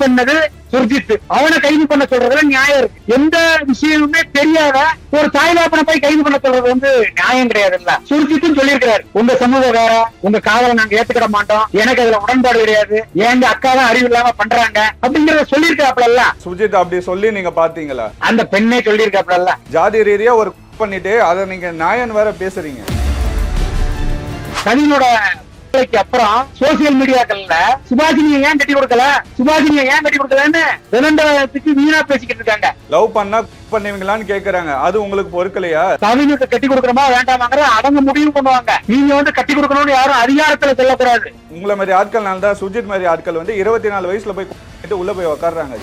பண்ணது சுர்ஜித், அவனை கைது பண்ண சொல்றதுல நியாயம் இருக்கு. எந்த விஷயமுமே தெரியாத ஒரு தாய்லாப்பனை போய் கைது பண்ண சொல்றது நியாயம் கிடையாது. இல்ல சுர்ஜித்தும் சொல்லியிருக்கிறாரு, உங்க சமூகம் வேற, உங்க காதலை நாங்க ஏத்துக்கிட மாட்டோம், எனக்கு அதுல உடன்பாடு கிடையாது, எங்க அக்கா தான் அறிவு இல்லாம பண்றாங்க அப்படிங்கறத சொல்லியிருக்காப்ல. சுர்ஜித் அப்படி சொல்லி நீங்க பாத்தீங்களா? அந்த பெண்ணே சொல்லியிருக்காப்ல. ஜாதி ரீதியா ஒரு பண்ணிட்டு அதை நீங்க நியாயம் வேற பேசுறீங்க. கவினோட அப்புறம் சோசியல் மீடியாக்கள்ல சுபாஷினியை ஏன் கட்டி கொடுக்கல, சுபாஷினியை ஏன் கட்டி கொடுக்கலன்னு விளம்பரத்துக்கு வீணா பேசிக்கிட்டு இருக்காங்க. லவ் பண்ணா பண்ணுவீங்களான்னு கேக்குறாங்க, அது உங்களுக்கு பொறுக்கலையா? கவினுக்கு கட்டி கொடுக்கணுமா வேண்டாமாங்கிற அவங்க முடிவு பண்ணுவாங்க. நீங்க கட்டி கொடுக்கணும்னு யாரும் அதிகாரத்துல சொல்லக்கூடாது. உங்களை மாதிரி ஆட்கள் தான் சுர்ஜித் மாதிரி ஆட்கள் 24 வயசுல போய் உள்ள போய் உட்காடுறாங்க.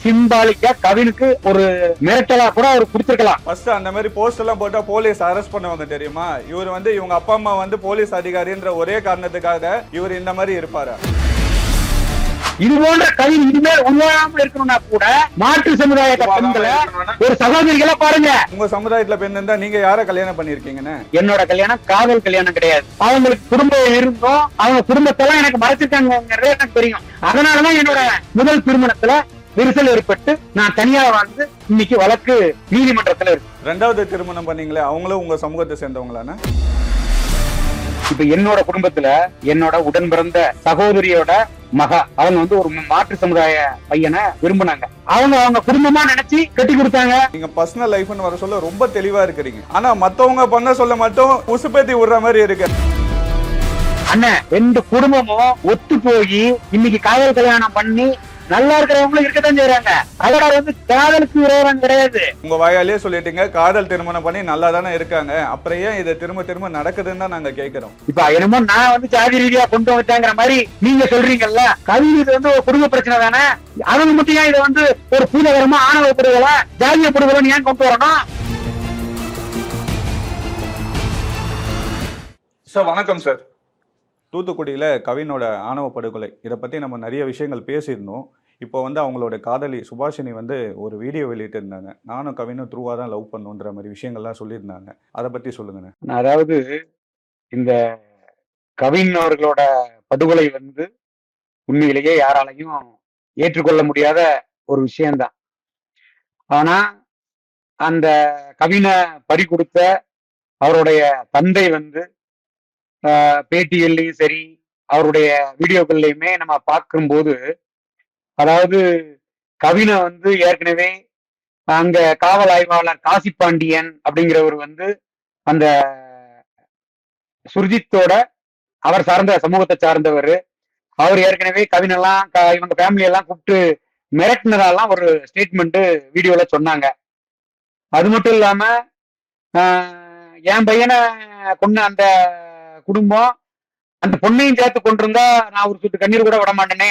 சிம்பாலிக்கா கவினுக்கு ஒரு மிரட்டலா கூட அவர் கொடுத்திருக்கலாம். அந்த மாதிரி போஸ்ட் எல்லாம் போட்டா போலீஸ் அரெஸ்ட் பண்ணுவாங்க தெரியுமா? இவர் இவங்க அப்பா அம்மா போலீஸ் அதிகாரின்ற ஒரே காரணத்துக்காக இவர் இந்த மாதிரி இருப்பாரு. இது போன்ற கவின் இனிமேல் உருவாகாமல் இருக்கணும்னா கூட மாற்று சமுதாய பெண்களை ஒரு சகோதரிகளை பாருங்க. உங்க சமுதாயத்துல பெண் இருந்தா நீங்க யார கல்யாணம் பண்ணிருக்கீங்கன்னு? என்னோட கல்யாணம் காதல் கல்யாணம் கிடையாது. அவங்களுக்கு குடும்பம் இருந்தோம், அவங்க குடும்பத்தெல்லாம் எனக்கு மறைச்சிருக்காங்கிறது எனக்கு தெரியும். அதனாலதான் என்னோட முதல் திருமணத்துல விரிசல் ஏற்பட்டு நான் தனியா வாழ்ந்து இன்னைக்கு வழக்கு நீதிமன்றத்துல இருக்கு. ரெண்டாவது திருமணம் பண்ணீங்களே, அவங்களும் உங்க சமூகத்தை சேர்ந்தவங்களான? இப்ப என்னோட குடும்பத்துல என்னோட உடன் பிறந்த சகோதரியோட மகா அவங்க ஒரு மாற்று சமுதாய பையனை விரும்பினாங்க. அவங்க குடும்பமா நினைச்சு கட்டி கொடுத்தாங்க. நீங்க பர்சனல் லைஃப்னு வர சொல்ல ரொம்ப தெளிவா இருக்கிறீங்க. ஆனா மத்தவங்க பண்ண சொல்ல மட்டும் உசுப்பேத்தி விடுற மாதிரி இருக்கு. அண்ணன், ரெண்டு குடும்பமும் ஒத்து போய் இன்னைக்கு காதல் கல்யாணம் பண்ணி நல்லா இருக்கிறவங்களும் இருக்கத்தான் செய்யறாங்க. அதோட காதலுக்கு விரோதம் கிடையாது. உங்க வாயாலே சொல்லிட்டீங்க காதல் திருமணம் பண்ணி நல்லா தானே இருக்காங்க, அப்புறம் ஏன் இதை திரும்ப திரும்ப நடக்குதுன்னு தான் நாங்க கேட்கிறோம். இப்ப என்னமோ நான் ஜாதி ரீதியா கொண்டு வச்சாங்கிற மாதிரி நீங்க சொல்றீங்கல்ல. கவி இது ஒரு குடும்ப பிரச்சனை தானே. அவங்க மட்டும் ஏன் இதை ஒரு பூதகரமா ஆணவ படுகொலை ஜாதிய படுகொலை ஏன் கொண்டு வரணும்? சார் வணக்கம் சார். தூத்துக்குடியில கவினோட ஆணவ படுகொலை இதை பத்தி நம்ம நிறைய விஷயங்கள் பேசியிருந்தோம். இப்போ அவங்களோட காதலி சுபாஷினி ஒரு வீடியோ வெளியிட்டு இருந்தாங்க. நானும் கவினும் த்ரூவா தான் லவ் பண்ணுன்ற மாதிரி விஷயங்கள்லாம் சொல்லியிருந்தாங்க. அதை பத்தி சொல்லுங்க. அதாவது இந்த கவின் அவர்களோட படுகொலை உண்மையிலேயே யாராலையும் ஏற்றுக்கொள்ள முடியாத ஒரு விஷயம்தான். ஆனா அந்த கவினை பறி கொடுத்த அவருடைய தந்தை பேட்டிகள்லையும் சரி அவருடைய வீடியோக்கள்லையுமே நம்ம பார்க்கும்போது, அதாவது கவினை ஏற்கனவே அங்க காவல் ஆய்வாளர் காசி பாண்டியன் அப்படிங்கிறவர் அந்த சுர்ஜித்தோட அவர் சார்ந்த சமூகத்தை சார்ந்தவர். அவர் ஏற்கனவே கவினெல்லாம் இவங்க ஃபேமிலி எல்லாம் கூப்பிட்டு மிரட்டினதாலாம் ஒரு ஸ்டேட்மெண்ட் வீடியோல சொன்னாங்க. அது மட்டும் இல்லாம என் பையனை கொன்ன அந்த குடும்பம் அந்த பொண்ணையும் சேர்த்து கொண்டிருந்தா நான் ஒரு சொட்டு கண்ணீர் கூட விட மாட்டேனே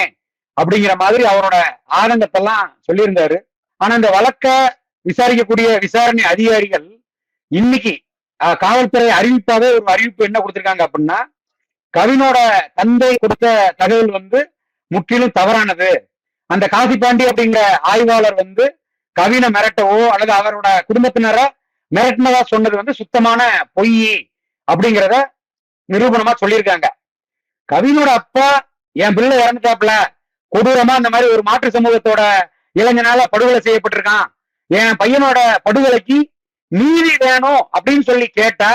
அப்படிங்கிற மாதிரி அவரோட ஆதங்கத்தெல்லாம் சொல்லியிருந்தாரு. ஆனா இந்த வழக்க விசாரிக்கக்கூடிய விசாரணை அதிகாரிகள் இன்னைக்கு காவல்துறை அறிவிப்பாவே ஒரு அறிவிப்பு என்ன கொடுத்திருக்காங்க அப்படின்னா, கவினோட தந்தை கொடுத்த தகவல் முற்றிலும் தவறானது. அந்த காசி பாண்டி அப்படிங்கிற ஆய்வாளர் கவினை மிரட்டவோ அல்லது அவரோட குடும்பத்தினரை மிரட்டினதா சொன்னது சுத்தமான பொய் அப்படிங்கிறத நிரூபணமா சொல்லியிருக்காங்க. கவினோட அப்பா என் பிள்ளை இறந்துட்டாப்ல, கொடூரமா அந்த மாதிரி ஒரு மாற்று சமூகத்தோட இளைஞனால படுகொலை செய்யப்பட்டிருக்கான், என் பையனோட படுகொலைக்கு நீதி வேணும் அப்படின்னு சொல்லி கேட்டா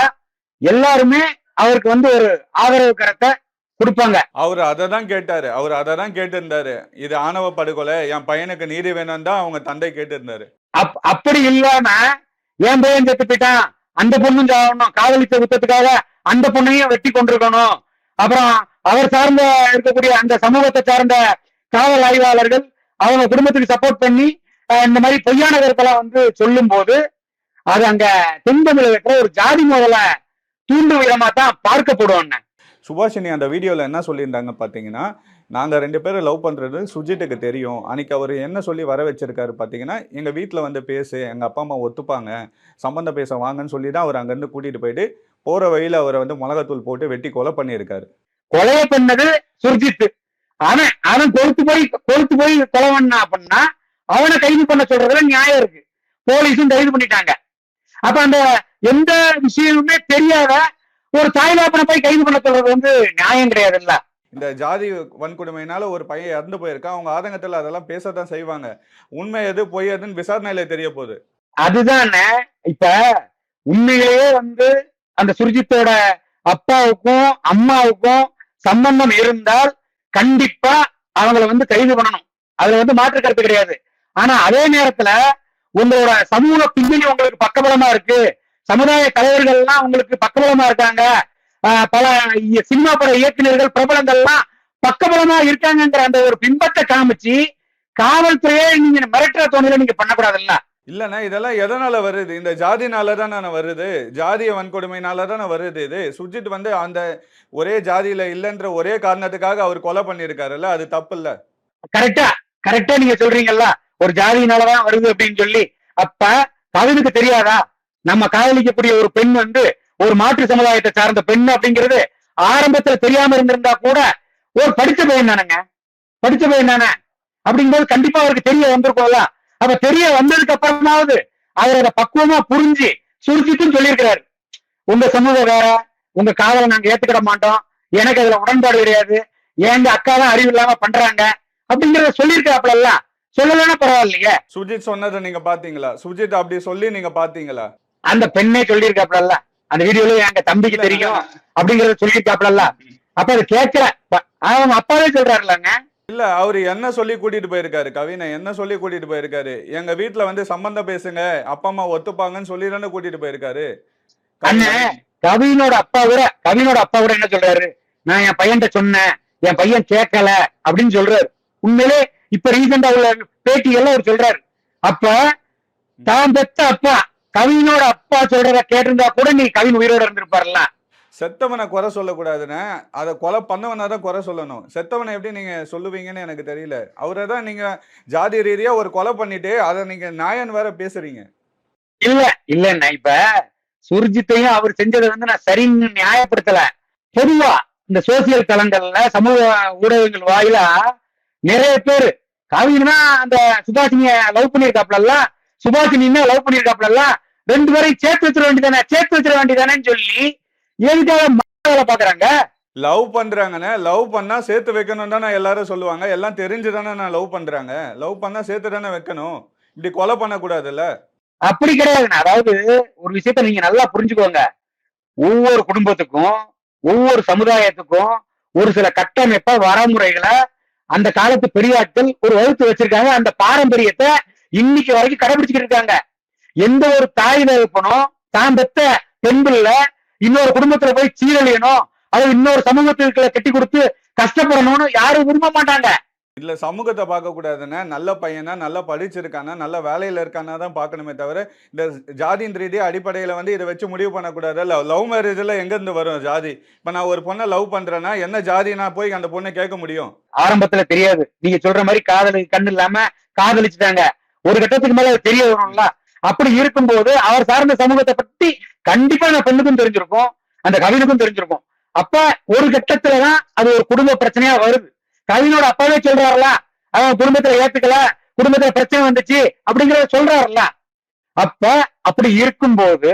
எல்லாருமே அவருக்கு ஒரு ஆதரவு கரத்தை கொடுப்பாங்க. அவர் அதான் கேட்டாரு. அவர் அதான் கேட்டிருந்தாரு, இது ஆணவ படுகொலை, என் பையனுக்கு நீதி வேணும் தான் அவங்க தந்தை கேட்டிருந்தாரு. அப்படி இல்லாம என் பையன் செத்து போயிட்டான், அந்த பொண்ணும் சாகணும், காதலிச்ச குத்தத்துக்காக அந்த பொண்ணையும் வெட்டி கொண்டிருக்கணும், அப்புறம் அவர் சார்ந்த இருக்கக்கூடிய அந்த சமூகத்தை சார்ந்த காவல் ஆய்வாளர்கள் அவங்க குடும்பத்துக்கு சப்போர்ட் பண்ணி இந்த மாதிரி பொய்யான கருத்தெல்லாம் சொல்லும் போது அது அங்க தென்பமிழ் இருக்கிற ஒரு ஜாதி முதல தூண்டும் விதமா தான் பார்க்கப்படும். சுபாஷினி அந்த வீடியோல என்ன சொல்லியிருந்தாங்க பாத்தீங்கன்னா, நாங்க 2 பேரும் லவ் பண்றது சுஜித்துக்கு தெரியும். அன்னைக்கு அவர் என்ன சொல்லி வர வச்சிருக்காரு பாத்தீங்கன்னா, எங்க வீட்டுல பேசு, எங்க அப்பா அம்மா ஒத்துப்பாங்க, சம்பந்தம் பேச வாங்கன்னு சொல்லி தான் அவர் அங்கிருந்து கூட்டிட்டு போயிட்டு போற வழியில அவரை மிளகாத்தூள் போட்டு வெட்டி கொலை பண்ணியிருக்காரு. கொலையை பண்ணது சுர்ஜித். அவன் கொழுத்து போய் கொலை பண்ணா அப்படின்னா அவனை கைது பண்ண சொல்றதுல நியாயம் இருக்கு. போலீஸும் கைது பண்ணிட்டாங்க. அப்ப அந்த எந்த விஷயமுமே தெரியாத ஒரு தாய்லாப்பனை போய் கைது பண்ண சொல்றது வந்து நியாயம் கிடையாதுல்ல. இந்த ஜாதி வன்கொடுமையினால ஒரு பையன் இறந்து போயிருக்கான். அவங்க ஆதங்கத்துல அதெல்லாம் பேசத்தான் செய்வாங்க. உண்மை எது பொய் எதுன்னு விசாரணையில தெரிய போகுது. அதுதானே இப்ப உண்மையிலேயே வந்து அந்த சுர்ஜித்தோட அப்பாவுக்கும் அம்மாவுக்கும் சம்பந்தம் இருந்தால் கண்டிப்பா அவங்கள வந்து கைது பண்ணணும். அதுல வந்து மாற்று கருத்து கிடையாது. ஆனா அதே நேரத்துல உங்களோட சமூக பின்னணி உங்களுக்கு பக்கபலமா இருக்கு, சமுதாய தலைவர்கள் எல்லாம் உங்களுக்கு பக்கபலமா இருக்காங்க, பல சினிமா பட இயக்குநர்கள் பிரபலங்கள்லாம் பக்கபலமா இருக்காங்கிற அந்த ஒரு பிம்பத்தை காமிச்சு காவல்துறையே நீங்க மிரட்டுற தோணில நீங்க பண்ணக்கூடாதுல்ல. இல்லண்ணா, இதெல்லாம் எதனால வருது? இந்த ஜாதினால தானே வருது. ஜாதிய வன்கொடுமையினால தானே வருது இது. சுர்ஜித் வந்து அந்த ஒரே ஜாதியில இல்லைன்ற ஒரே காரணத்துக்காக அவர் கொலை பண்ணியிருக்காருல்ல, அது தப்பு இல்ல? கரெக்டா கரெக்டா நீங்க சொல்றீங்கல்ல, ஒரு ஜாதியினாலதான் வருது அப்படின்னு சொல்லி. அப்ப கவினுக்கு தெரியாதா நம்ம காதலிக்கக்கூடிய ஒரு பெண் வந்து ஒரு மாற்று சமுதாயத்தை சார்ந்த பெண் அப்படிங்கிறது ஆரம்பத்துல தெரியாம இருந்திருந்தா கூட ஒரு படிச்ச பையன் தானேங்க, படிச்ச பையன் தானே. அப்படிங்கும்போது கண்டிப்பா அவருக்கு தெரிய வந்திருக்கும்ல. அப்ப தெரிய வந்ததுக்கு அப்புறமாவது அவரோட பக்குவமா புரிஞ்சு சுருக்கிட்டும் சொல்லியிருக்கிறாரு, உங்க சமூகம் வேற, உங்க காதலை நாங்க ஏத்துக்கிட மாட்டோம், எனக்கு அதுல உடன்பாடு கிடையாது, எங்க அக்கா தான் அறிவு இல்லாம பண்றாங்க அப்படிங்கறத சொல்லியிருக்காப்ல. சொல்லலன்னா பரவாயில்லையே. சுஜித் சொன்னதை நீங்க பாத்தீங்களா? சுஜித் அப்படி சொல்லி நீங்க பாத்தீங்களா? அந்த பெண்ணே சொல்லியிருக்காப்ல, அந்த வீடியோல எங்க தம்பிக்கு தெரியும் அப்படிங்கறத சொல்லியிருக்காப்ல. அப்ப அது கேட்கல, அவங்க அப்பாவே சொல்றாருலங்க. இல்ல, அவரு என்ன சொல்லி கூட்டிட்டு போயிருக்காரு? கவினை என்ன சொல்லி கூட்டிட்டு போயிருக்காரு? எங்க வீட்டுல வந்து சம்பந்தம் பேசுங்க, அப்பா அம்மா ஒத்துப்பாங்கன்னு சொல்லி தானே கூட்டிட்டு போயிருக்காரு. அண்ணன் கவினோட அப்பா கூட என்ன சொல்றாரு, நான் என் பையன்கிட்ட சொன்னேன், என் பையன் கேட்கல அப்படின்னு சொல்றாரு. உண்மையிலே இப்ப ரீசெண்டா உள்ள பேட்டிகள்ல அவர் சொல்றாரு. அப்ப தான் பெத்த அப்பா கவினோட அப்பா சொல்றத கேட்டிருந்தா கூட நீ கவின் உயிரோட இருந்திருப்பாருல்ல. செத்தவனை குறை சொல்லக்கூடாதுன்னு, அதை கொலை பண்ணவனை தான் குறை சொல்லணும். செத்தவனை எப்படி நீங்க சொல்லுவீங்கன்னு எனக்கு தெரியல. அவரை தான் நீங்க ஜாதி ரீதியா ஒரு கொலை பண்ணிட்டு அதை நீங்க நியாயம் வேற பேசுறீங்க. இல்ல இப்ப சுர்ஜித்தையும் அவர் செஞ்சதை வந்து நான் சரின்னு நியாயப்படுத்தல. பொதுவா இந்த சோசியல் தளங்கள்ல சமூக ஊடகங்கள் வாயிலா நிறைய பேரு கவினா அந்த சுபாஷினிய லவ் பண்ணியிருக்காப்ல, சுபாஷினின்னு லவ் பண்ணியிருக்காப்ல, ரெண்டு பேரையும் சேர்த்து வச்சிட வேண்டியதானேன்னு சொல்லி எதுக்காக பாக்குறாங்க. லவ் பண்றாங்கன்னு, லவ் பண்ணா சேர்த்து வைக்கணும் தானே எல்லாரும் சொல்லுவாங்க. எல்லாம் தெரிஞ்சுதானே நான் லவ் பண்றாங்க. லவ் பண்ணா சேர்த்து தானே வைக்கணும். இப்படி கொலை பண்ணக்கூடாதுல்ல. அப்படி கிடையாதுண்ணா. அதாவது ஒரு விஷயத்த நீங்க நல்லா புரிஞ்சுக்கோங்க. ஒவ்வொரு குடும்பத்துக்கும் ஒவ்வொரு சமுதாயத்துக்கும் ஒரு சில கட்டமைப்ப வரமுறைகளை அந்த காலத்து பெரியாட்கள் ஒரு வகுத்து வச்சிருக்காங்க. அந்த பாரம்பரியத்தை இன்னைக்கு வரைக்கும் கடைபிடிச்சுக்கிட்டு இருக்காங்க. எந்த ஒரு தாய் தகப்பனும் தான் பெத்த பெண் பிள்ளை இன்னொரு குடும்பத்துல போய் சீரழியணும், அது இன்னொரு சமூகத்துக்குள்ள கட்டி கொடுத்து கஷ்டப்படணும்னு யாரும் விரும்ப மாட்டாங்க. இல்ல, சமூகத்தை பார்க்க கூடாதுன்னா, நல்ல பையனா, நல்லா படிச்சிருக்கானா, நல்ல வேலையில இருக்கானா தான் பார்க்கணுமே தவிர, இந்த ஜாதியின் ரீதியா அடிப்படையில வந்து இதை வச்சு முடிவு பண்ணக்கூடாது. லவ் மேரேஜ்ல எங்க இருந்து வரும் ஜாதி? இப்ப நான் ஒரு பொண்ணை லவ் பண்றேன்னா என்ன ஜாதி நான் போய் அந்த பொண்ணை கேட்க முடியும்? ஆரம்பத்துல தெரியாது. நீங்க சொல்ற மாதிரி காதலுக்கு கண்ணு இல்லாம காதலிச்சுட்டாங்க. ஒரு கட்டத்துக்கு மேல தெரிய வரும்ல. அப்படி இருக்கும்போது அவர் சார்ந்த சமூகத்தை பத்தி கண்டிப்பா அந்த பெண்ணுக்கும் தெரிஞ்சிருக்கும், அந்த கவினுக்கும் தெரிஞ்சிருக்கும். அப்ப ஒரு கட்டத்துலதான் அது ஒரு குடும்ப பிரச்சனையா வருது. கவினோட அப்பாவே சொல்றாருல, அவன் குடும்பத்துல ஏத்துக்கல, குடும்பத்துல பிரச்சனை வந்துச்சு அப்படிங்கறத சொல்றாருல. அப்ப அப்படி இருக்கும்போது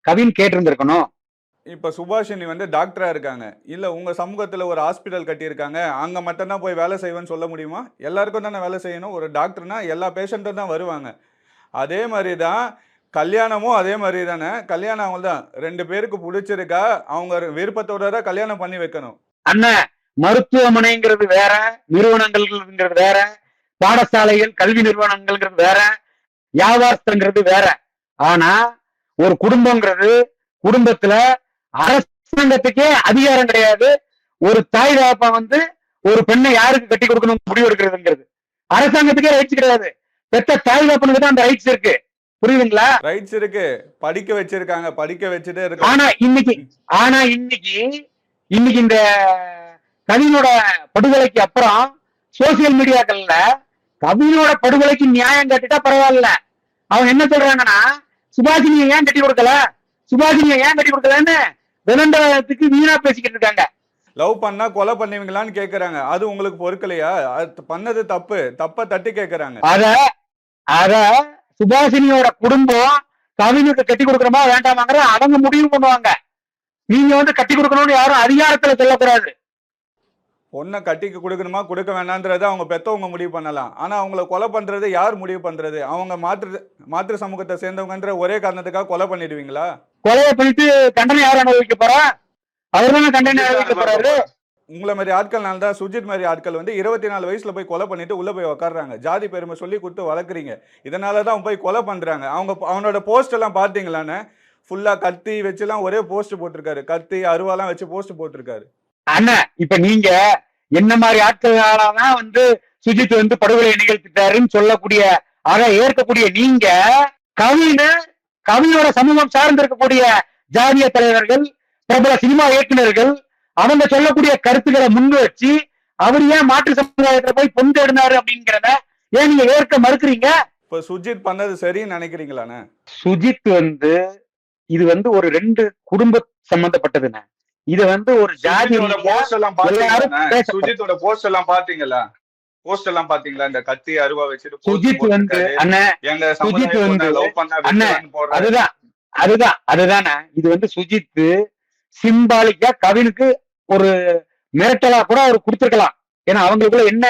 கவின் கேட்டிருந்திருக்கணும். இப்ப சுபாஷினி வந்து டாக்டரா இருக்காங்க, இல்ல உங்க சமூகத்துல ஒரு ஹாஸ்பிட்டல் கட்டியிருக்காங்க, அங்க மட்டும் தான் போய் வேலை செய்வேன்னு சொல்ல முடியுமா? எல்லாருக்கும் தானே வேலை செய்யணும். ஒரு டாக்டர்னா எல்லா பேஷண்ட்டும் தான் வருவாங்க. அதே மாதிரிதான் கல்யாணமும் அதே மாதிரி தானே. கல்யாணம் அவங்க தான் ரெண்டு பேருக்கு பிடிச்சிருக்கா, அவங்க விருப்பத்தோட தான் கல்யாணம் பண்ணி வைக்கணும். அண்ணன் மருத்துவமனைங்கிறது வேற, நிறுவனங்கள்ங்கிறது வேற, பாடசாலைகள் கல்வி நிறுவனங்கள்ங்கிறது வேற, வியாபாரங்கிறது வேற. ஆனா ஒரு குடும்பங்கிறது, குடும்பத்துல அரசாங்கத்துக்கே அதிகாரம் கிடையாது. ஒரு தாய் தகப்பா வந்து ஒரு பெண்ணை யாருக்கு கட்டி கொடுக்கணும் முடிவு எடுக்கிறதுங்கிறது அரசாங்கத்துக்கே ரைட்ஸ் கிடையாது. பெத்த தாய் தகப்பனுக்கு தான் அந்த ரைட்ஸ் இருக்கு. புரியுதுங்களா? ரைட்ஸ் இருக்கு, படிக்க வச்சிருக்காங்க, படிக்க வச்சுட்டே இருக்கு. ஆனா இன்னைக்கு இந்த கவினோட படுகொலைக்கு அப்புறம் சோசியல் மீடியாக்கள்ல கவினோட படுகொலைக்கு நியாயம் கட்டிட்டா பரவாயில்ல. அவங்க என்ன சொல்றாங்கன்னா, சுபாஷினியை ஏன் கட்டி கொடுக்கலன்னு விளம்பரத்துக்கு வீணா பேசிக்கிட்டு இருக்காங்க. லவ் பண்ணா கொலை பண்ணுவீங்களான்னு கேக்குறாங்க. அது உங்களுக்கு பொறுக்கலையா? பண்ணது தப்ப தட்டி கேக்குறாங்க. அத சுபாஷினியோட குடும்பம் கவினுக்கு கட்டி கொடுக்கணுமா வேண்டாமாங்கிற அவங்க முடிவு பண்ணுவாங்க. நீங்க வந்து கட்டி கொடுக்கணும்னு யாரும் அதிகாரத்துல சொல்லக்கூடாது. பொண்ணை கட்டிக்கு கொடுக்கணுமா கொடுக்க வேணான்றதை அவங்க பெத்தவங்க முடிவு பண்ணலாம். ஆனா அவங்கள கொலை பண்றது யார் முடிவு பண்றது? அவங்க மாற்று சமூகத்தை சேர்ந்தவங்கன்ற ஒரே காரணத்துக்காக கொலை பண்ணிடுவீங்களா? கொலையை பண்ணிட்டு தண்டனை யார் அனுபவிக்க போறா? அவர் தானே தண்டனை அனுபவிக்க போறாரு. உங்களை மாதிரி ஆட்கள்னால தான் சுஜித் மாதிரி ஆட்கள் வந்து 24 வயசுல போய் கொலை பண்ணிட்டு உள்ள போய் உட்காடுறாங்க. ஜாதி பெருமை சொல்லி கொடுத்து வளர்க்குறீங்க. இதனாலதான் போய் கொலை பண்றாங்க. அவனோட போஸ்ட் எல்லாம் பாத்தீங்களான்னு ஃபுல்லா கத்தி வச்சுலாம் ஒரே போஸ்ட் போட்டிருக்காரு. கத்தி அருவாலாம் வச்சு போஸ்ட் போட்டிருக்காரு. அண்ணா இப்ப நீங்க என்ன மாதிரி ஆட்களாலதான் வந்து சுஜித் வந்து படுகொலை நிகழ்த்திட்டாருன்னு சொல்லக்கூடிய ஏற்கக்கூடிய நீங்க கவியோட சமூகம் சார்ந்து இருக்கக்கூடிய ஜாதிய தலைவர்கள், பிரபல சினிமா இயக்குநர்கள் அவங்க சொல்லக்கூடிய கருத்துக்களை முன் வச்சு அவர் ஏன் மாற்று சமுதாயத்துல போய் பொந்து எடுனாரு அப்படிங்கிறத ஏன் நீங்க ஏற்க மறுக்கிறீங்க? இப்ப சுஜித் பண்ணது சரின்னு நினைக்கிறீங்களாண்ணே? சுஜித் வந்து இது வந்து ஒரு 2 குடும்ப சம்பந்தப்பட்டதுண்ணே. இது வந்து ஒரு ஜாதியோட போஸ்ட் எல்லாம் சுஜித்தோட போஸ்ட் எல்லாம் பாத்தீங்களா? போஸ்ட் எல்லாம் பாத்தீங்களா? இந்த கத்தி அருவா வச்சுட்டு சுஜித் வந்து அண்ணன் சுஜித் வந்து அண்ணன் அதுதானே இது வந்து சுஜித் சிம்பாலிக்கா கவினுக்கு ஒரு மிரட்டலா கூட அவர் கொடுத்திருக்கலாம். ஏன்னா அவங்களுக்குள்ள என்ன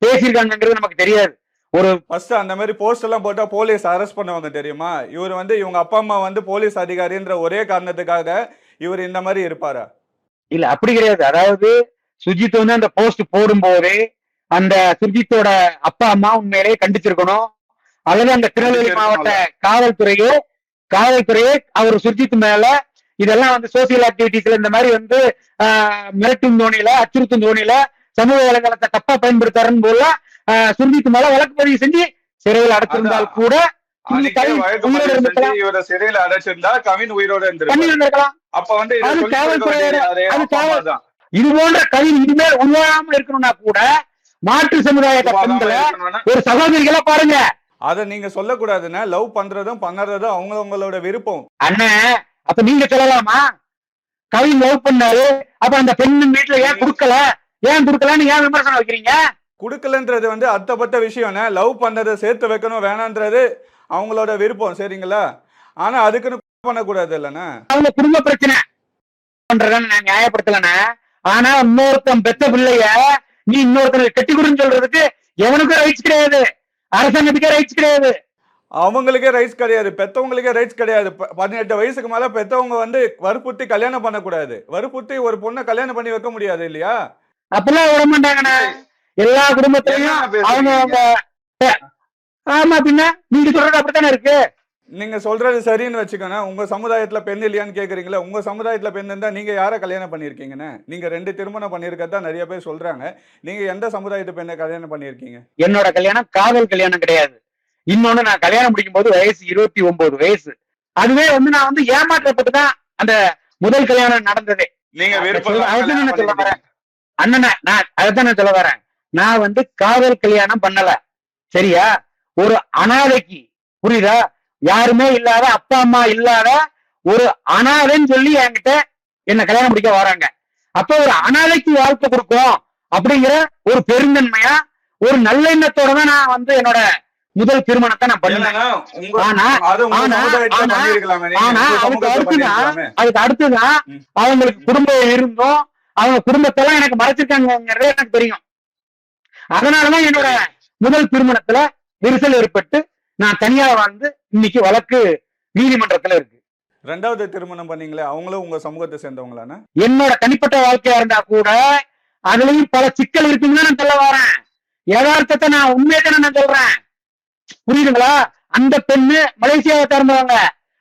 பேசியிருக்காங்கிறது நமக்கு தெரியாது. ஒரு ஃபர்ஸ்ட் அந்த மாதிரி போஸ்ட் எல்லாம் போட்டா போலீஸ் அரெஸ்ட் பண்ணுவாங்க தெரியுமா? இவர் வந்து இவங்க அப்பா அம்மா வந்து போலீஸ் அதிகாரின்ற ஒரே காரணத்துக்காக இவர் இந்த மாதிரி இருப்பாரா? இல்ல அப்படி கிடையாது. அதாவது சுஜித் வந்து அந்த போஸ்ட் போடும் போதே அந்த சுஜித்தோட அப்பா அம்மா உண்மையிலேயே கண்டிச்சிருக்கணும். அல்லது அந்த திருநெல்வேலி மாவட்ட காவல்துறையே அவர் சுஜித் மேல இதெல்லாம் வந்து சோசியல் ஆக்டிவிட்டிஸ்ல இந்த மாதிரி வந்து மிரட்டும் தோணியில அச்சுறுத்தும் தோணியில சமூக வலைதளத்தை தப்பா பயன்படுத்தாருன்னு போல சுஜித் மேல வழக்கு பதிவு செஞ்சு சிறையில் அடைச்சிருந்தால் கூட சிறையில அடைச்சிருந்தா கவின் உயிரோட இருந்திருக்கலாம். அப்ப வந்து இது போன்ற கவின் இனிமேல் உருவாகாமல் இருக்கணும்னா கூட மாற்று சமுதாயத்தை பெண்களை ஒரு சகோதரிகளா பாருங்க. அத நீங்க சொல்லக்கூடாதுன்னா லவ் பண்றதும் பண்ணறதும் அவங்களோட விருப்பம். அண்ணன் அப்ப நீங்க சொல்லலாமா கவின் லவ் பண்ணாரு அப்ப அந்த பெண்ணு வீட்டுல ஏன் குடுக்கலன்னு ஏன் விமர்சனம் வைக்கிறீங்க? குடுக்கலன்றது வந்து அர்த்தப்பட்ட விஷயம். லவ் பண்ணதை சேர்த்து வைக்கணும் வேணான்றது அவங்களோட விருப்பம், சரிங்களா? ஆனா அதுக்குன்னு பண்ணக்கூடாது இல்லைன்னா அவங்க குடும்ப பிரச்சனை பண்றத நான் நியாயப்படுத்தலண்ணா. ஆனா இன்னொருத்தன் பெத்த பிள்ளைய நீ இன்னொருத்தனுக்கு கட்டி கொடுன்னு சொல்றதுக்கு எவனுக்கும் ரைட்ஸ் கிடையாது, அரசாங்கத்துக்கே ரைட்ஸ் கிடையாது. அவங்களுக்கே ரைட்ஸ் கிடையாது, பெத்தவங்களுக்கே ரைட்ஸ் கிடையாது. 18 வயசுக்கு மேல பெத்தவங்க வந்து வற்புறுத்தி கல்யாணம் பண்ணக்கூடாது. வற்புறுத்தி ஒரு பொண்ணை கல்யாணம் பண்ணி வைக்க முடியாது இல்லையா? அப்பெல்லாம் விட மாட்டாங்கண்ணா. எல்லா குடும்பத்திலையும் அவங்க ஆமா பின்ன நீங்க சொல்றது அப்படித்தானே இருக்கு. நீங்க சொல்றது சரின்னு வச்சுக்கோங்க. உங்க சமுதாயத்துல பெண் இல்லையான்னு கேக்குறீங்களா? உங்க சமுதாயத்துல பெண் இருந்தா நீங்க யார கல்யாணம் பண்ணிருக்கீங்கன்னு? நீங்க 2 திருமணம் பண்ணிருக்கதா நிறைய பேர் சொல்றாங்க. நீங்க எந்த சமுதாயத்து பெண்ணை கல்யாணம் பண்ணிருக்கீங்க? என்னோட கல்யாணம் காதல் கல்யாணம் கிடையாது. இன்னொன்னு நான் கல்யாணம் முடிக்கும் போது வயசு 29 வயசு. அதுவே வந்து நான் வந்து ஏமாற்றப்பட்டுதான் அந்த முதல் கல்யாணம் நடந்ததே. நீங்க சொல்ல வரேன் அண்ணன, நான் அதைத்தான் நான் சொல்ல வரேன். நான் வந்து காதல் கல்யாணம் பண்ணல, சரியா? ஒரு அனாதைக்கு, புரியுதா, யாருமே இல்லாத அப்பா அம்மா இல்லாத ஒரு அனாதைன்னு சொல்லி என்கிட்ட என்ன கல்யாணம் முடிக்க வராங்க. அப்ப ஒரு அனாதைக்கு வாழ்க்கை கொடுக்கும் அப்படிங்கிற ஒரு பெருந்தன்மையா ஒரு நல்லெண்ணத்தோட தான் நான் வந்து என்னோட முதல் திருமணத்தை நான் பண்ணேன். அதுக்கு அடுத்துதான் அவங்களுக்கு குடும்பம் இருந்தும் அவங்க குடும்பத்தெல்லாம் எனக்கு மறைச்சிருக்காங்கிறது எனக்கு தெரியும். அதனாலதான் என்னோட முதல் திருமணத்துல விரிசல் ஏற்பட்டு நான் தனியா வாழ்ந்து இன்னைக்கு வழக்கு நீதிமன்றத்துல இருக்கு. 2வது திருமணம் பண்ணீங்களே அவங்களும் உங்க சமூகத்தை சேர்ந்தவங்களானா? என்னோட தனிப்பட்ட வாழ்க்கையா இருந்தா கூட அதுலயும் பல சிக்கல் இருக்குன்னு நான் சொல்ல வரேன். யதார்த்தத்தை நான் உண்மையை நான் சொல்றேன், புரியுதுங்களா? அந்த பெண்ணு மலேசியாவை சார்ந்தவங்க,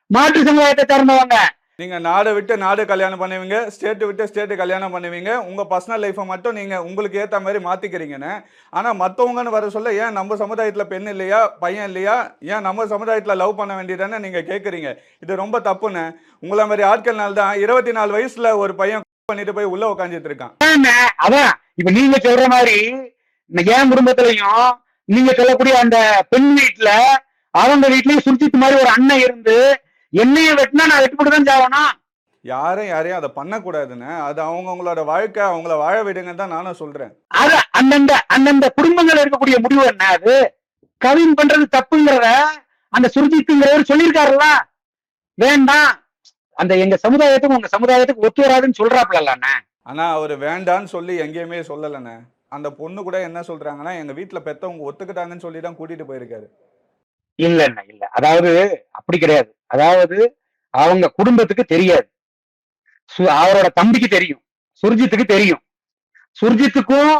மாற்று சமுதாயத்தை சார்ந்தவங்க. நீங்க நாடு விட்டு நாடு கல்யாணம் பண்ணுவீங்க, ஸ்டேட் விட்டு ஸ்டேட் கல்யாணம் பண்ணுவீங்க. உங்க பர்சனல் லைஃபை மட்டும் நீங்க உங்களுக்கு ஏத்த மாதிரி மாத்திக்கிறீங்கன்னு. ஆனா மத்தவங்கன்னு வர சொல்ல ஏன் நம்ம சமுதாயத்துல பெண் இல்லையா, பையன் இல்லையா, ஏன் நம்ம சமுதாயத்துல லவ் பண்ண வேண்டியதானே நீங்க கேக்குறீங்க. இது ரொம்ப தப்புன்னு. உங்களை மாதிரி ஆட்கள்னால தான் 24 வயசுல ஒரு பையன் பண்ணிட்டு போய் உள்ள உட்காந்துட்டு இருக்கான். அதான் இப்ப நீங்க சொல்ற மாதிரி என் குடும்பத்திலையும் நீங்க சொல்லக்கூடிய அந்த பெண் வீட்டுல அவங்க வீட்லயும் சுருச்சித்து மாதிரி ஒரு அண்ணன் இருந்து என்னைய வெட்டினா நான் வெட்டுப்பட்டுதான் சாவணும். யாரையும் அதை பண்ணக்கூடாதுன்னு. அது அவங்களோட வாழ்க்கை, அவங்கள வாழ விடுங்கன்னு தான் நானும் சொல்றேன். அது அந்தந்த குடும்பங்கள் இருக்கக்கூடிய முடிவு என்ன? அது கவின் பண்றது தப்புங்கிறத அந்த சுருஜித்துங்கிறவர் சொல்லியிருக்காருல்ல. வேண்டாம், அந்த எங்க சமுதாயத்துக்கு உங்க சமுதாயத்துக்கு ஒத்து வராதுன்னு சொல்றாப்ல அண்ணா. ஆனா அவர் வேண்டான்னு சொல்லி எங்கேயுமே சொல்லலண்ணே. அந்த பொண்ணு கூட என்ன சொல்றாங்கன்னா, எங்க வீட்ல பெத்தவங்க ஒத்துக்கிட்டாங்கன்னு சொல்லி தான் கூட்டிட்டு போயிருக்காரு. இல்ல அண்ணா, இல்ல. அதாவது அப்படி கிடையாது. அதாவது அவங்க குடும்பத்துக்கு தெரியாது. அவரோட தம்பிக்கு தெரியும், சுர்ஜித்துக்கு தெரியும். சுர்ஜித்துக்கும்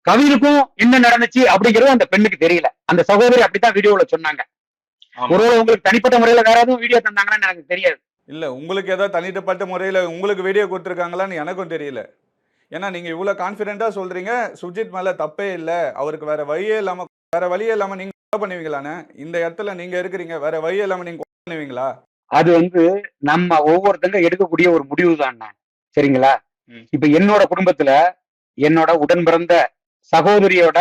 கவினுக்கும் என்ன நடந்துச்சு அப்படிங்கிறது அந்த பெண்ணுக்கு தெரியல. அந்த சகோதரி அப்படித்தான் வீடியோல சொன்னாங்க. ஆமா. ஒருவேளை உங்களுக்கு தனிப்பட்ட முறையில வேற எதுவும் வீடியோ தந்தாங்கன்னா எனக்கு தெரியாது. இல்ல உங்களுக்கு ஏதாவது தனிப்பட்ட முறையில உங்களுக்கு வீடியோ குடுத்துருக்காங்களான்னு எனக்கும் தெரியல. ஏன்னா நீங்க இவ்வளவு கான்ஃபிடென்ட்டா சொல்றீங்க, சுர்ஜித் மேல தப்பே இல்ல. அவருக்கு வேற வழியே இல்லாம நீங்க கொலை பண்ணுவீங்களாண்ணே? இந்த இடத்துல நீங்க இருக்கிறீங்க. வேற வழி இல்லாம நீங்க கொலை பண்ணுவீங்களா? அது நம்ம ஒவ்வொருத்தங்க எடுக்கக்கூடிய ஒரு முடிவு தான். சரிங்களா? ம். இப்ப என்னோட குடும்பத்துல என்னோட உடன் பிறந்த சகோதரியோட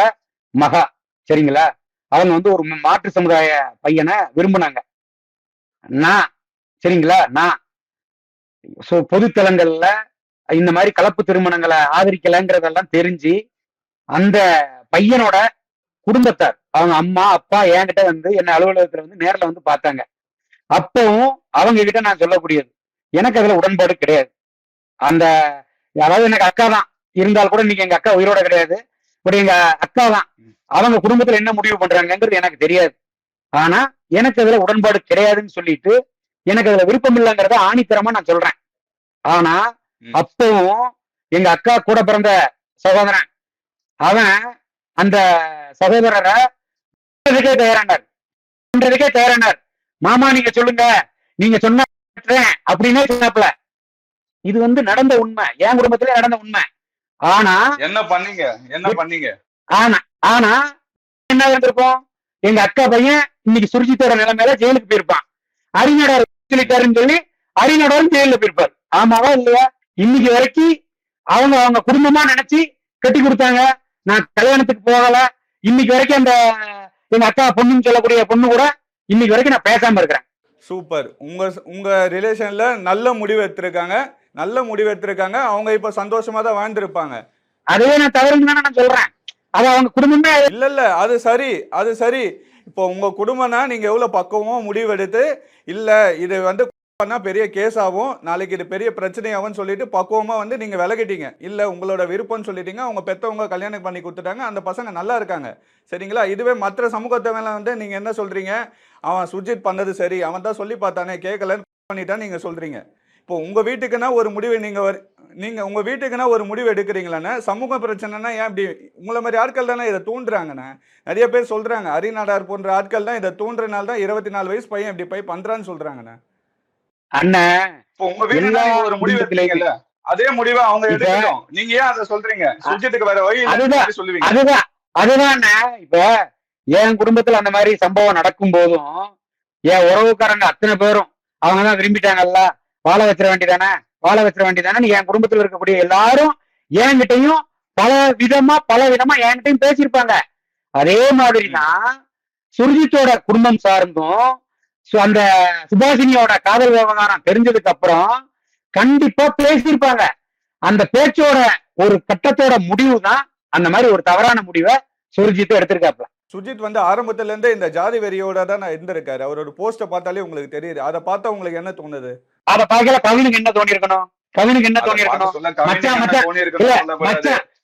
மகா, சரிங்களா? அவங்க ஒரு மாற்று சமுதாய பையனை விரும்பினாங்க. நான், சரிங்களா, நான் பொதுத்தலங்கள்ல இந்த மாதிரி கலப்பு திருமணங்களை ஆதரிக்கலங்கிறதெல்லாம் தெரிஞ்சு அந்த பையனோட குடும்பத்தார், அவங்க அம்மா அப்பா என்கிட்ட என்ன அலுவலகத்துல நேர்ல பார்த்தாங்க. அப்பவும் அவங்க கிட்ட நான் சொல்லக்கூடியது, எனக்கு அதுல உடன்பாடு கிடையாது. அந்த அதாவது எனக்கு அக்கா தான் இருந்தால் கூட இன்னைக்கு எங்க அக்கா உயிரோட கிடையாது. பட் எங்க அக்கா தான். அவங்க குடும்பத்துல என்ன முடிவு பண்றாங்கிறது எனக்கு தெரியாது. ஆனா எனக்கு அதுல உடன்பாடு கிடையாதுன்னு சொல்லிட்டு எனக்கு அதுல விருப்பம் இல்லைங்கிறத ஆணித்தரமா நான் சொல்றேன். ஆனா அப்பவும் எங்க அக்கா கூட பிறந்த சகோதரன் அவன் அந்த சகோதரரை தயாரானார். மாமா நீங்க சொல்லுங்க, நீங்க சொன்ன அப்படின்னே சொன்னாப்ல. இது நடந்த உண்மை, என் குடும்பத்திலே நடந்த உண்மை. ஆனா என்ன பண்ணீங்க? ஆனா என்ன இருந்திருக்கும், எங்க அக்கா பையன் இன்னைக்கு சுர்ஜித்தோட நிலைமையில ஜெயிலுக்கு போயிருப்பான். அறிஞர் சொல்லிட்டாருன்னு சொல்லி அறிஞரும் ஜெயில போயிருப்பார். ஆமாவா இல்லையா? இன்னைக்கு வரைக்கும் அவங்க குடும்பமா நினைச்சு கட்டி கொடுத்தாங்க. நான் கல்யாணத்துக்கு போகல. இன்னைக்கு வரைக்கும் அந்த எங்க அக்கா பொண்ணுன்னு சொல்லக்கூடிய பொண்ணு கூட இன்னைக்கு வரைக்கும் நான் பேசாம இருக்கிறேன். சூப்பர். உங்க ரிலேஷன்ல நல்ல முடிவு எடுத்திருக்காங்க. அவங்க இப்ப சந்தோஷமா தான் வாழ்ந்திருப்பாங்க. அதுவே நான் தவறுன்னு தானே நான் சொல்றேன். அது அவங்க குடும்பமே. இல்ல அது சரி. இப்போ உங்க குடும்பம்னா நீங்க எவ்வளவு பக்குவமா முடிவெடுத்து, இல்ல இது பண்ணா பெரிய கேஸ் ஆகும், நாளைக்கு இது பெரிய பிரச்சனையாகும்னு சொல்லிட்டு பக்குவமா நீங்க விலகிட்டீங்க. இல்ல உங்களோட விருப்பம்னு சொல்லிட்டீங்க. அவங்க பெத்தவங்க கல்யாணம் பண்ணி கொடுத்துட்டாங்க. அந்த பசங்க நல்லா இருக்காங்க. சரிங்களா? இதுவே மற்ற சமூகத்தை மேல நீங்க என்ன சொல்றீங்க? அவன் சுர்ஜித் பண்ணது சரி, அவன் தான் சொல்லி பார்த்தானே, கேட்கலன்னு பண்ணிட்டான்னு நீங்க சொல்றீங்க. இப்போ உங்க வீட்டுக்குன்னா ஒரு முடிவு உங்க வீட்டுக்குன்னா ஒரு முடிவு எடுக்கிறீங்களாண்ணே? சமூக பிரச்சனைனா ஏன் இப்படி உங்களை மாதிரி ஆட்கள் தானே இதை தூண்டுறாங்கண்ணே. நிறைய பேர் சொல்றாங்க, அரிநாடார் போன்ற ஆட்கள் தான் இதை தூண்டுறனால தான் 24 வயசு பையன் இப்படி போய் பண்றான்னு சொல்றாங்கண்ணே. அண்ணன் இப்போ உங்க வீட்டுல ஒரு முடிவு எடுத்தீங்கல்ல, அதே முடிவை அவங்க எடுக்கணும். நீங்க ஏன் அதை சொல்றீங்க? சுர்ஜித்துக்கு வேற வழி இல்லைன்னு சொல்லுவீங்க. அதுதான் இப்ப என் குடும்பத்துல அந்த மாதிரி சம்பவம் நடக்கும் போதும் என் உறவுக்காரங்க அத்தனை பேரும் அவங்கதான் விரும்பிட்டாங்கல்ல, வாழ வச்சிட வேண்டியதானே என் குடும்பத்துல இருக்கக்கூடிய எல்லாரும் என்கிட்டையும் பல விதமா என்கிட்டையும் பேசியிருப்பாங்க. அதே மாதிரிதான் சுர்ஜித்தோட குடும்பம் சார்ந்தும் அந்த சுபாஷினியோட காதல் விவகாரம் தெரிஞ்சதுக்கு அப்புறம் கண்டிப்பா பேசியிருப்பாங்க. அந்த பேச்சோட ஒரு கட்டத்தோட முடிவு தான் அந்த மாதிரி ஒரு தவறான முடிவை சுர்ஜித் எடுத்திருக்காப்ல. சுர்ஜித் ஆரம்பத்துல இருந்தே இந்த ஜாதி வெறியோட தான் இருந்திருக்காரு. அவரோட போஸ்ட பார்த்தாலே உங்களுக்கு தெரியுது. அதை பார்த்தா உங்களுக்கு என்ன தோணுது? அதை பார்க்கல கவினுக்கு என்ன தோணி இருக்கணும்?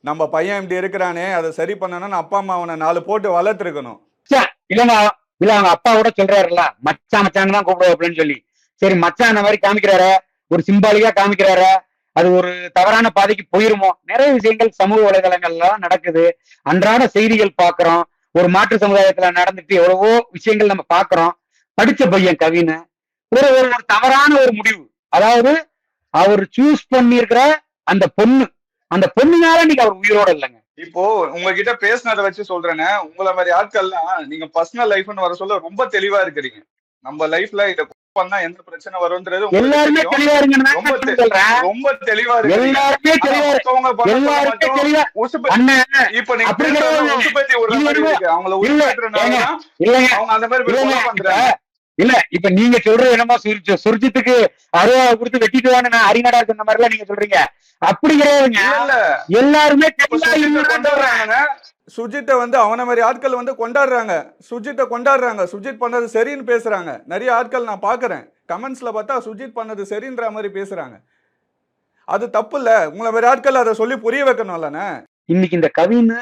நம்ம பையன் இப்படி இருக்கிறானே, அதை சரி பண்ணணும்னு அப்பா அம்மா அவனை 4 போட்டு வளர்த்திருக்கணும். இல்லங்க, இல்ல அவங்க அப்பா கூட சொல்றாருல்ல, மச்சான் தான் கூப்பிடுவோம் அப்படின்னு சொல்லி. சரி மச்சான் அந்த மாதிரி காமிக்கிறாரு, ஒரு சிம்பாலிக்கா காமிக்கிறாரு, அது ஒரு தவறான பாதைக்கு போயிருமோ? நிறைய விஷயங்கள் சமூக வலைதளங்கள்ல நடக்குது. அன்றாட செய்திகள் பாக்குறோம். ஒரு மாற்று சமுதாயத்துல நடந்துட்டு எவ்வளவோ விஷயங்கள் நம்ம பாக்குறோம். படிச்ச பையன் கவின்னு ஒரு தவறான ஒரு முடிவு. அதாவது அவர் சூஸ் பண்ணிருக்கிற அந்த பொண்ணுனால இன்னைக்கு அவர் உயிரோட இல்லைங்க. இப்போ உங்ககிட்ட பேசினதை வச்சு சொல்றேன்னு, உங்களை மாதிரி ஆட்கள்லாம் நீங்க பர்சனல் லைஃப்னு வர சொல்ல ரொம்ப தெளிவா இருக்கிறீங்க. நம்ம லைஃப்ல இத பண்ணா எந்த பிரச்சனை வரும்ன்றது எல்லாருமே தெளிவா இருங்க. ரொம்ப தெளிவா இருக்கு. இப்ப நீங்க உசுப்பேத்தி அவங்கள அவங்க அந்த மாதிரி இல்ல. இப்ப நீங்க சொல்றது என்னமோ சுர்ஜித்துக்கு 60 கொடுத்து வெட்டிட்டுவான்னு நான் அரிநாடா சொன்ன மாதிரி எல்லாம் நீங்க சொல்றீங்க. அப்படி கிடையாதுங்க. எல்லாருமே சுஜித்தை அவன மாதிரி ஆட்கள் கொண்டாடுறாங்க. சுஜித்தை கொண்டாடுறாங்க. சுஜித் பண்ணது சரின்னு பேசுறாங்க. நிறைய ஆட்கள் நான் பாக்குறேன். கமெண்ட்ஸ்ல பார்த்தா சுஜித் பண்ணது சரின்ற மாதிரி பேசுறாங்க. அது தப்பு இல்ல. உங்கள மாரி ஆட்கள் அத சொல்லி புரிய வைக்கணும்லண்ணே. இன்னைக்கு இந்த கவின்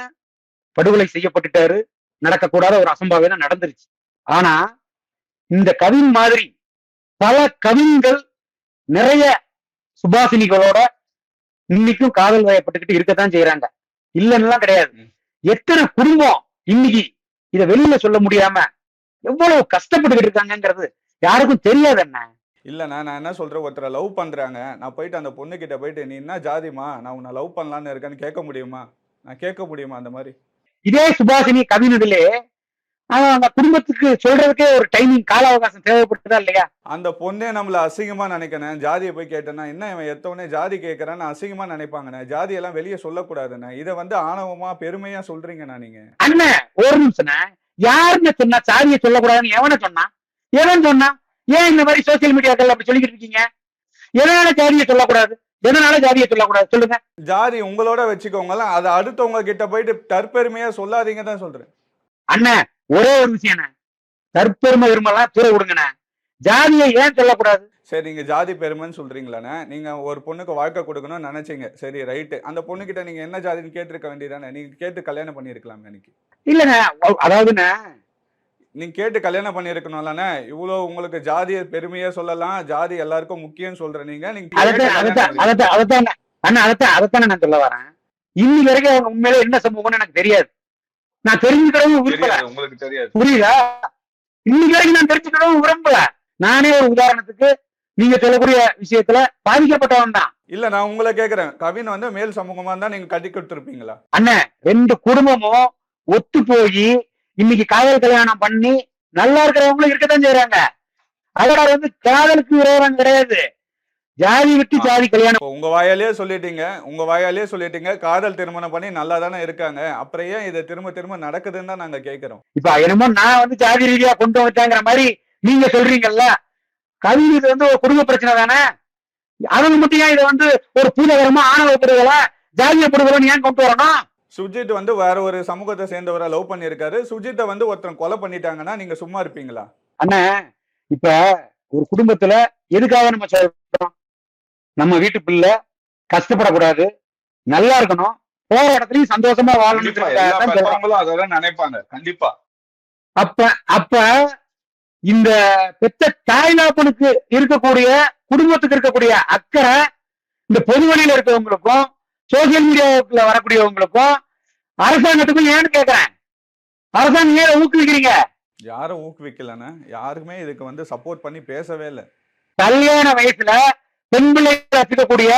படுகொலை செய்யப்பட்டுட்டாரு. நடக்கக்கூடாத ஒரு அசம்பாவிதம் நடந்துருச்சு. ஆனா இந்த கவின் மாதிரி பல கவின்கள் நிறைய சுபாசினிகளோட இன்னைக்கும் காதல் வயப்பட்டுக்கிட்டு இருக்கத்தான் செய்யறாங்க. இல்லன்னுலாம் கிடையாது. எத்தனை குடும்பம் இன்னைக்கு இத வெளியில சொல்ல முடியாம எவ்வளவு கஷ்டப்பட்டுக்கிட்டு இருக்காங்கங்கிறது யாருக்கும் தெரியாது என்ன. இல்லண்ணா, நான் என்ன சொல்றேன், ஒருத்தர லவ் பண்றாங்க. நான் போயிட்டு அந்த பொண்ணுகிட்ட போயிட்டு, "நீ என்ன ஜாதிம்மா? நான் உன்ன லவ் பண்ணலான்னு இருக்கேன்னு" கேட்க முடியுமா? நான் கேட்க முடியுமா அந்த மாரி? இதே சுபாசினி கவினிலே அந்த குடும்பத்துக்கு சொல்றதுக்கே ஒரு டைமிங் கால அவகாசம் தேவைப்படுதா இல்லையா? அந்த பொண்ணே நம்மள அசிங்கமா நினைக்கணும். ஜாதிய போய் கேட்டேன்னா, "என்ன இவன் எடுத்தோனே ஜாதி கேட்கறான்னு" அசிங்கமா நினைப்பாங்கண்ணே. ஜாதியெல்லாம் வெளிய சொல்லக்கூடாதுண்ணே. இத வந்து ஆணவமா, பெருமையா சொல்றீங்கண்ணா நீங்க. அண்ணன் ஒரு நிமிஷம்ண்ணே. யாருன்னு சொன்னா சாதியை சொல்லக்கூடாதுன்னு எவன சொன்னா? எவன் சொன்னா? ஏன் இந்த மாதிரி சோசியல் மீடியாக்கள் அப்படி சொல்லிக்கிட்டு இருக்கீங்க? எதனால ஜாதியை சொல்லக்கூடாது? எதனால ஜாதியை சொல்லக்கூடாது சொல்லுங்க. ஜாதி உங்களோட வச்சுக்கோங்களேன். அத அடுத்தவங்க கிட்ட போயிட்டு தற்பெருமையா சொல்லாதீங்க தான் சொல்றேன். அண்ணன் ஒரே ஒரு விஷயம், தற்பெருமை விரும்பலாம் தூர விடுங்கண்ணே. ஜாதியை ஏன் சொல்லக்கூடாது? சரி, நீங்க ஜாதி பெருமைன்னு சொல்றீங்களாண்ணே. நீங்க ஒரு பொண்ணுக்கு வாழ்க்கை குடுக்கணும்னு நெனச்சீங்க. சரி ரைட்டு. அந்த பொண்ணுகிட்ட நீங்க என்ன ஜாதின்னு கேட்டிருக்க வேண்டியதுதானே. நீங்க கேட்டு கல்யாணம் பண்ணியிருக்கலாமே அன்னைக்கு. இல்லண்ணே, அதாவதுண்ணே, நீங்க கேட்டு கல்யாணம் பண்ணியிருக்கணும்லண்ணே. இவ்ளோ உங்களுக்கு ஜாதிய பெருமையா சொல்லலாம். ஜாதி எல்லாருக்கும் முக்கியம்னு சொல்ற நீங்க கேட்டு அதத்தான் கல்யாணம் அதத்தான் பண்ணிருக்கணும். அதத்தான் அதத்தான் அண்ணா அதத்தானே நான் சொல்ல வரேன். இன்னைக்கு வரைக்கும் அவங்க உண்மையில என்ன சமூகம்னு எனக்கு தெரியாது. நான் தெரிஞ்சுக்கிறதும் விரும்பல. தெரியாது, உங்களுக்கு தெரியாது. புரியுதா? இன்னைக்கு வரைக்கும் நான் தெரிஞ்சுக்கிறதும் விரும்பல. நானே ஒரு உதாரணத்துக்கு நீங்க சொல்லக்கூடிய விஷயத்துல பாதிக்கப்பட்டவன் தான். இல்ல, நான் உங்கள கேட்கிறேன். கவின் வந்து மேல் சமூகமா இருந்தா நீங்க கட்டி குடுத்திருப்பீங்களா? அண்ணன் ரெண்டு குடும்பமும் ஒத்து போய் இன்னைக்கு காதல் கல்யாணம் பண்ணி நல்லா இருக்கிறவங்களும் இருக்கத்தான் செய்யறாங்க. அதோட வந்து காதலுக்கு விரோதம் கிடையாது. ஜாதி விட்டு ஜாதி கல்யாணம். இப்போ உங்க வாயாலேயே சொல்லிட்டீங்க. காதல் திருமணம் பண்ணி நல்லா தானே இருக்காங்க. அப்புறம் ஏன் இத திரும்ப திரும்ப நடக்குதுன்னு தான் நாங்க கேட்கிறோம். இப்ப என்னமோ நான் வந்து ஜாதி ரீதியா கொண்டு வச்சாங்கிற மாதிரி நீங்க சொல்றீங்கல்ல. கவின் இது வந்து ஒரு குடும்ப பிரச்சனை தானே. அவங்க மட்டும் ஏன் இதை வந்து ஒரு பூதகரமா ஆணவ படுகொலை ஜாதிய படுகொலைன்னு ஏன் கொண்டு வரணும்? சுஜித் வந்து வேற ஒரு சமூகத்தை சேர்ந்தவரை லவ் பண்ணியிருக்காரு. சுஜித்தை வந்து ஒருத்தன் கொலை பண்ணிட்டாங்கன்னா நீங்க சும்மா இருப்பீங்களா? அண்ணா இப்ப ஒரு குடும்பத்துல எதுக்காக நம்ம சொல்றோம்? நம்ம வீட்டு பிள்ளை கஷ்டப்படக்கூடாது, நல்லா இருக்கணும், போற இடத்துலயும் சந்தோஷமா வாழணும் நினைப்பாங்க. கண்டிப்பா. அப்ப அப்ப இந்த பெத்த தாய்நாப்பனுக்கு இருக்கக்கூடிய குடும்பத்துக்கு இருக்கக்கூடிய அக்கறை இந்த பொது வழியில இருக்கிறவங்களுக்கும் சோசியல் மீடியாவுக்குள்ள வரக்கூடியவங்களுக்கும் அரசாங்கத்துக்கும் ஏன்னு கேக்குறேன். அரசாங்கம் ஏன் ஊக்குவிக்கிறீங்க? யாரும் ஊக்குவிக்கலன்னா யாருக்குமே இதுக்கு வந்து சப்போர்ட் பண்ணி பேசவே இல்லை. கல்யாண வயசுல பெண் பிள்ளைகளை வச்சுக்கக்கூடிய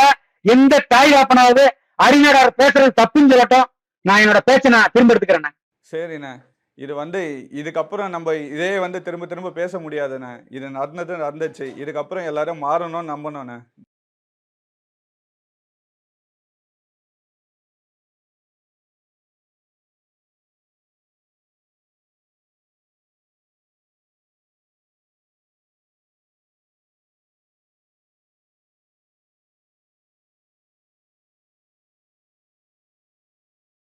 எந்த தாய் தாப்பனாவது அறிஞர் பேசுறது தப்புன்னு சொல்லட்டும். நான் என்னோட பேச்சை நான் திரும்ப எடுத்துக்கிறேன். சரிண்ணே, இது வந்து இதுக்கப்புறம் நம்ம இதே வந்து திரும்ப திரும்ப பேச முடியாதுண்ணே. இது நடந்துச்சு. இதுக்கப்புறம் எல்லாரும் மாறணும்னு நம்பணும்ண்ணே.